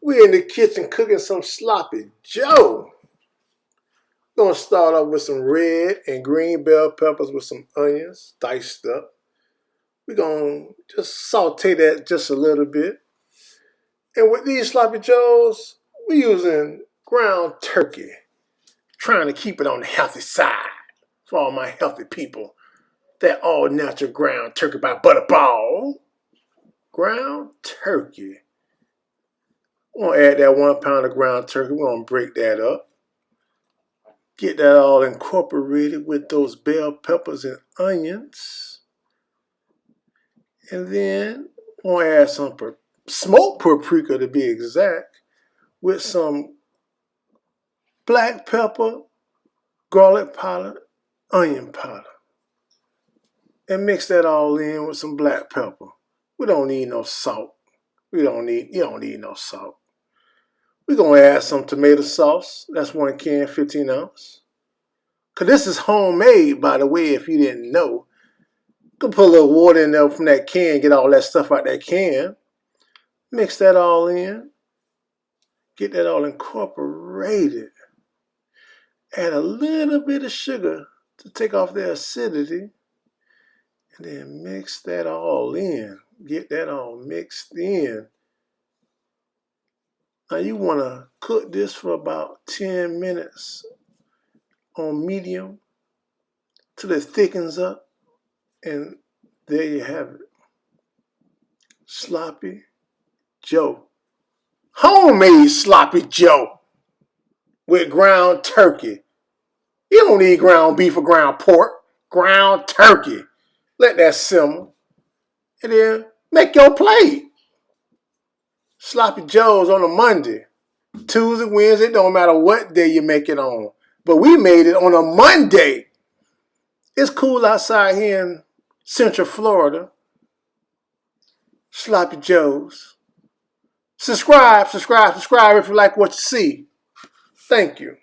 We're in the kitchen cooking some sloppy Joe. We're gonna start off with some red and green bell peppers with some onions diced up. We're gonna just saute that just a little bit. And with these sloppy Joes, we're using ground turkey, trying to keep it on the healthy side for all my healthy people. That all natural ground turkey by Butterball. Ground turkey. We're gonna add that 1 pound of ground turkey. We're gonna break that up. Get that all incorporated with those bell peppers and onions. And then we're gonna add some smoked paprika to be exact, with some black pepper, garlic powder, onion powder. And mix that all in with some black pepper. We don't need no salt. You don't need no salt. We're going to add some tomato sauce. That's 1 can, 15 ounce. Because this is homemade, by the way, if you didn't know. You can put a little water in there from that can, get all that stuff out that can. Mix that all in. Get that all incorporated. Add a little bit of sugar to take off the acidity. And then mix that all in. Get that all mixed in. Now you want to cook this for about 10 minutes on medium till it thickens up. And there you have it. Sloppy Joe. Homemade sloppy Joe with ground turkey. You don't need ground beef or ground pork. Ground turkey. Let that simmer. And then make your plate. Sloppy Joe's on a Monday. Tuesday, Wednesday, don't matter what day you make it on. But we made it on a Monday. It's cool outside here in Central Florida. Sloppy Joe's. Subscribe if you like what you see. Thank you.